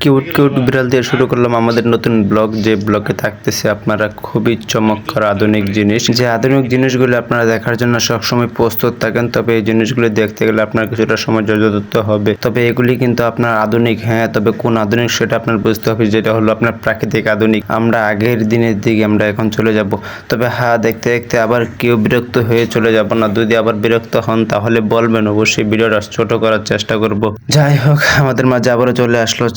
Cute cute বিড়াল দিয়ে শুরু করলাম আমাদের নতুন ব্লগ, যে ব্লগে থাকতেছে আপনারা খুবই চমৎকার আধুনিক জিনিস, যে আধুনিক জিনিসগুলো আপনারা দেখার জন্য সবসময় প্রস্তুত থাকেন। তবে এই জিনিসগুলি দেখতে গেলে আপনার কিছুটা সময় ধৈর্য হবে। তবে এগুলি কিন্তু আপনার আধুনিক, হ্যাঁ, তবে কোন আধুনিক সেটা আপনার বুঝতে হবে, যেটা হলো আপনার প্রাকৃতিক আধুনিক। আমরা আগের দিনের দিকে আমরা এখন চলে যাব। তবে হ্যাঁ, দেখতে দেখতে আবার কেউ বিরক্ত হয়ে চলে যাব না। যদি আবার বিরক্ত হন তাহলে বলবেন, অবশ্যই ভিডিওটা ছোট করার চেষ্টা করব। যাই হোক, আমাদের মাঝে আবারও চলে আসলো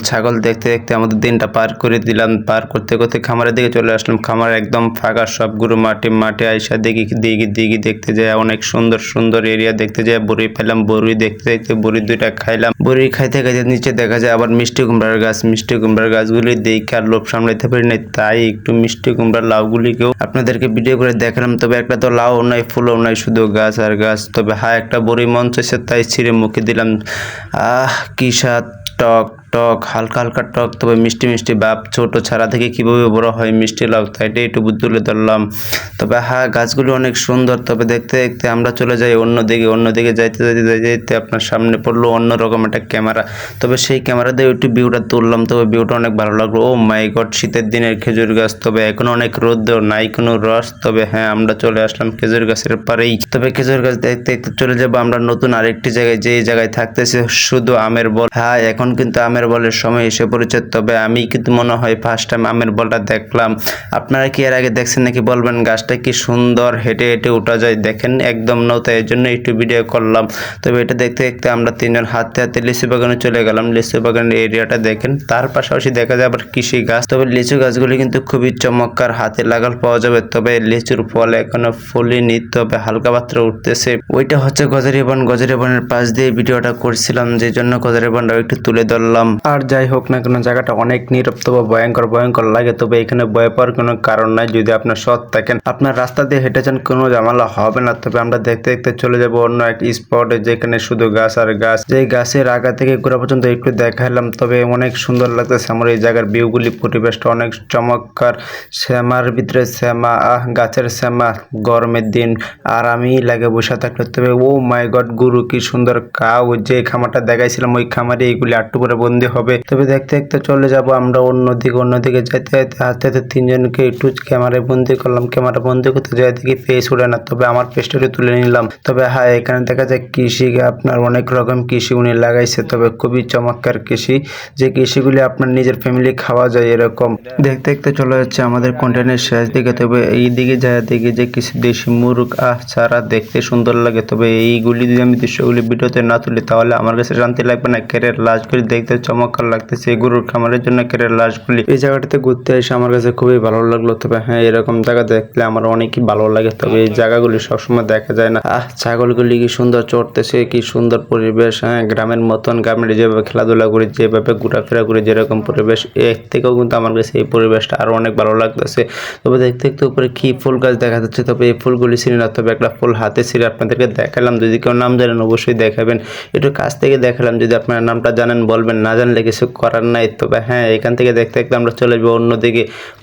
ছাগল দেখতে দেখতে আমাদের দিনটা পার করে দিলাম। পার করতে করতে খামারের দিকে চলে আসলাম। খামার একদম ফাঁকা, সবগুলো মাঠে আইসা দিকে দেখতে যায় অনেক সুন্দর সুন্দর এরিয়া দেখতে যায়। বড়ি পেলাম, বড়ি দেখতে দেখতে বড়ি দুইটা খাইলাম। বড়ি খাইতে খাইতে নিচে দেখা যায় আবার মিষ্টি কুমড়ার গাছ। মিষ্টি কুমড়ার গাছগুলি দেখে আর লোভ সামলাইতে পারি নাই, তাই একটু মিষ্টি কুমড়ার লাউগুলিকেও আপনাদেরকে ভিডিও করে দেখালাম। তবে একটা তো লাউ নাই, ফুলও নাই, শুধু গাছ আর গাছ। তবে হ্যাঁ, একটা বড়ি মন চাইছে তাই ছিঁড়ে মুখে দিলাম। কি স্বাদ, টক টক, হালকা হালকা টক, তবে মিষ্টি মিষ্টি ভাব। ছোট ছাড়া থেকে কিভাবে বড় হয় মিষ্টি লাউ, তাই একটু তুলে ধরলাম। তবে হ্যাঁ, গাছগুলো অনেক সুন্দর। তবে দেখতে দেখতে আমরা চলে যাই অন্যদিকে যাইতে আপনার সামনে পড়লো অন্যরকম একটা ক্যামেরা। তবে সেই ক্যামেরা দিয়ে একটু ভিউটা তুললাম। তবে ভিউটা অনেক ভালো লাগলো। ও মাই গড, শীতের দিনের খেজুর গাছ। তবে এখন অনেক রোদ, নাই কোনো রস। তবে হ্যাঁ, আমরা চলে আসলাম খেজুর গাছের পারেই। তবে খেজুর গাছ দেখতে দেখতে চলে যাবো আমরা নতুন আরেকটি জায়গায়, যে জায়গায় থাকতেছে শুধু আমের বল। হ্যাঁ, এখন কিন্তু আমের বলের সময় এসে পড়েছে। তবে আমি কিন্তু মনে হয় ফার্স্ট টাইম আমের বলটা দেখলাম। আপনারা কি এর আগে দেখছেন নাকি বলবেন। গাছটা কি সুন্দর, হেঁটে হেঁটে উঠা যায়, দেখেন একদম নৌতা। এর জন্য একটু ভিডিও করলাম। তবে এটা দেখতে দেখতে আমরা তিনজন হাতে হাতে লিচু বাগানে চলে গেলাম। লিচু বাগানের এরিয়াটা দেখেন, তার পাশাপাশি দেখা যায় আবার কৃষি গাছ। তবে লিচু গাছগুলি কিন্তু খুবই চমৎকার, হাতে লাগাল পাওয়া যাবে। তবে লিচুর ফল এখনো ফুলেনি, তবে হালকা মাত্রা উঠতেছে। ওইটা হচ্ছে গজারি বনের পাশ দিয়ে ভিডিওটা করছিলাম, যে জন্য গজারি বনটা একটু তুলে ধরলাম। আর যাই হোক না কেন, জায়গাটা অনেক নীরব, তবে ভয়ঙ্কর লাগে। তবে এখানে ভয় পাওয়ার কোনো কারণ নাই, যদি আপনার সৎ থাকেন, আপনার রাস্তা দিয়ে হেঁটে যান, কোনো ঝামেলা হবে না। তবে আমরা দেখতে দেখতে চলে যাব অন্য এক স্পটে, যেখানে শুধু গাছ আর গাছ। যে গাছের আগা থেকে গোড়া পর্যন্ত একটু দেখাইলাম। তবে অনেক সুন্দর লাগতেছে আমার এই জায়গার ভিউগুলি, পরিবেশটা অনেক চমৎকার। শ্যামার ভিতরে শ্যামা, গাছের শ্যামা, গরমের দিন আর আমি লাগে বসে থাকলে। তবে ও মাই গড, গুরু কি সুন্দর কাউ। যে খামারটা দেখাইছিলাম ওই খামারে এইগুলি আটটু করে বন্দি হবে। তবে দেখতে দেখতে চলে যাব আমরা অন্যদিকে যাইতে হাতে হাতে তিনজনকে একটু ক্যামেরায় বন্দি করলাম। ক্যামেরা বন্দি করতে যাই দেখি পেজ উড়ে না, তবে আমার পেজটা তুলে নিলাম। তবে হ্যাঁ, এখানে দেখা যায় কৃষি, আপনার অনেক রকম কৃষি উনি লাগাইছে। তবে খুবই চমৎকার কৃষি, যে কৃষিগুলি আপনার নিজের ফ্যামিলি খাওয়া যায় এরকম। দেখতে দেখতে চলে যাচ্ছে আমাদের কন্টেন্টের শেষ দিকে। তবে এই দিকে যায় দেখি যে কিছু দেশি মুরগ ছাড়া দেখতে সুন্দর লাগে। তবে এইগুলি যদি আমি দৃশ্যগুলি ভিডিওতে না তুলি তাহলে আমার কাছে শান্তি লাগবে না। কেরের লাশগুলি দেখতে চমৎকার লাগতেছে, গরুর খামারের জন্য কেরের লাশগুলি। এই জায়গাটাতে ঘুরতে এসে আমার কাছে খুবই ভালো লাগলো। তবে হ্যাঁ, এরকম জায়গা দেখলে আমার অনেকই ভালো লাগে। তবে এই জায়গাগুলি সবসময় দেখা যায় না। ছাগলগুলি কি সুন্দর চড়তেছে, কি সুন্দর পরিবেশ। হ্যাঁ, গ্রামের মতন, গ্রামের যেভাবে খেলাধুলা করি, যেভাবে ঘোরাফেরা করি, যেরকম পরিবেশ, এর থেকেও কিন্তু আমার কাছে এই পরিবেশটা আরো অনেক ভালো লাগতেছে। তবে দেখতে দেখতে উপরে কি ফুল গাছ দেখা যাচ্ছে। তবে এই ফুলগুলি চিনি না, তবে একটা ফুল হাতে ছিঁড়ে আপনাদেরকে দেখালাম। যদি কেউ নাম জানেন অবশ্যই দেখাবেন, একটু কাছ থেকে দেখালাম। যদি আপনারা নামটা জানেন বলবেন, না জানলে কিছু করার নাই। তবে হ্যাঁ, এখান থেকে দেখতে দেখতে আমরা চলে যাবো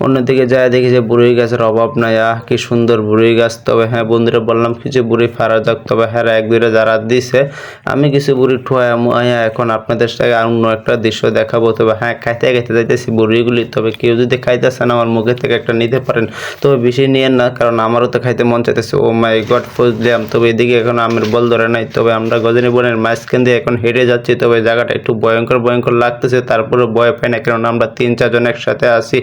অন্যদিকে যায় দেখি যে বুড়ি গাছের অভাব নাই। কি সুন্দর বুড়ি গাছ। তবে হ্যাঁ, বন্ধুরা বললাম কিছু বুড়ি ফারা যাক। তবে হ্যাঁ, এক দুইটা যারা দিছে, আমি কিছু বুড়ি ঠোয়া এখন আপনাদের সাথে অন্য একটা দৃশ্য দেখাবো। তবে হ্যাঁ, খাইতে যাইতেছি বুড়িগুলি। তবে কেউ যদি খাইতেছেন আমার মুখে থেকে একটা নিতে পারেন, তবে বেশি নিয়েন না, কারণ আমারও তো খাইতে মন চাইতেছে। ও মাই গড, বুঝলাম। তবে এদিকে এখন আমের বল ধরে নাই। তবে আমরা গজনী বনের মাঝখান দিয়ে এখন হেঁটে যাচ্ছি। তবে জায়গাটা একটু ভয়ঙ্কর লাগতেছে, তারপরে ভয় পাই না, কারণ আমরা 3-4 জন একসাথে আছি।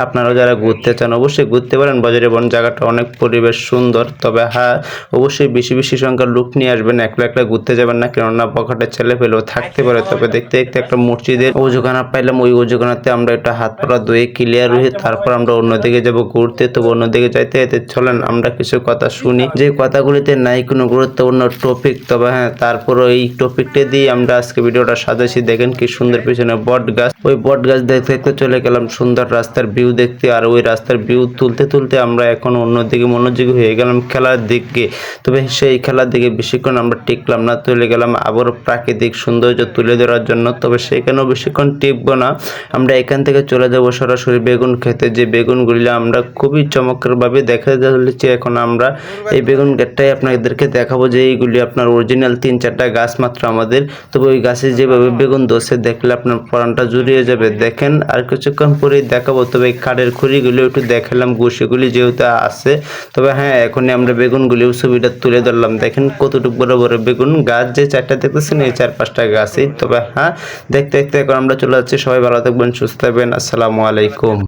আপনারাও যারা ঘুরতে চান অবশ্যই ঘুরতে পারেন গজনী বন, জায়গাটা অনেক পরিবেশ সুন্দর। তবে হ্যাঁ, অবশ্যই বেশি সংখ্যার লোক নিয়ে আসবেন, একলা ঘুরতে যাবেন না, কেননা পকেটে ছেলে পেলেও থাকতে পারে। তবে দেখতে দেখতে একটা মসজিদের ওজুখানা পাইলাম। ওই ওজুখানাতে আমরা একটা হাত পা ধুয়ে ক্লিয়ার হয়ে তারপর আমরা অন্যদিকে যাব ঘুরতে। তবে অন্যদিকে যাইতে চলেন আমরা কিছু কথা শুনি, যে কথাগুলিতে নাই কোনো গুরুত্বপূর্ণ টপিক। তবে হ্যাঁ, তারপর এই টপিকটা দিয়ে আমরা আজকে ভিডিওটা সাজাইছি। দেখেন কি সুন্দর পিছনে বট গাছ। ওই বট গাছ দেখতে দেখতে চলে গেলাম সুন্দর রাস্তার ভিউ দেখতে। আর ওই রাস্তার ভিউ তুলতে আমরা এখন অন্যদিকে মনোযোগী হয়ে গেলাম খেলার দিকে। তবে সেই খেলার দিকে বেশিক্ষণ আমরা টিকলাম না, চলে গেলাম আবার প্রাকৃতিক সৌন্দর্য তুলে ধরার জন্য। তবে সেখানেও বেশিক্ষণ টিকবো না, আমরা এখান থেকে চলে যাবো সরাসরি বেগুন খেতে। যে বেগুনগুলি আমরা খুবই চমৎকারভাবে দেখা যাচ্ছে। এখন আমরা এই বেগুন গাছটাই আপনাদেরকে দেখাবো, যে এইগুলি আপনার অরিজিনাল 3-4টা গাছ মাত্র আমাদের। তবে ওই গাছে যেভাবে বেগুন ধরছে দেখলে আপনার প্রাণটা জুড়িয়ে হয়ে যাবে। দেখেন আর কিছুক্ষণ পরেই দেখাবো, তবে এই কাঠের খড়িগুলো একটু দেখালাম, গুছিগুলি যেহেতু আছে। তবে হ্যাঁ, এখনই আমরা বেগুনগুলিও ছবিটা তুলে ধরলাম। দেখেন কতটুকু বড় বড় বেগুন, গাছ যে 4টা দেখতেছেন এই 4-5টা গাছই। তবে হ্যাঁ, দেখতে দেখতে এখন আমরা চলে যাচ্ছি। সবাই ভালো থাকবেন, সুস্থ থাকবেন। আসসালামু আলাইকুম।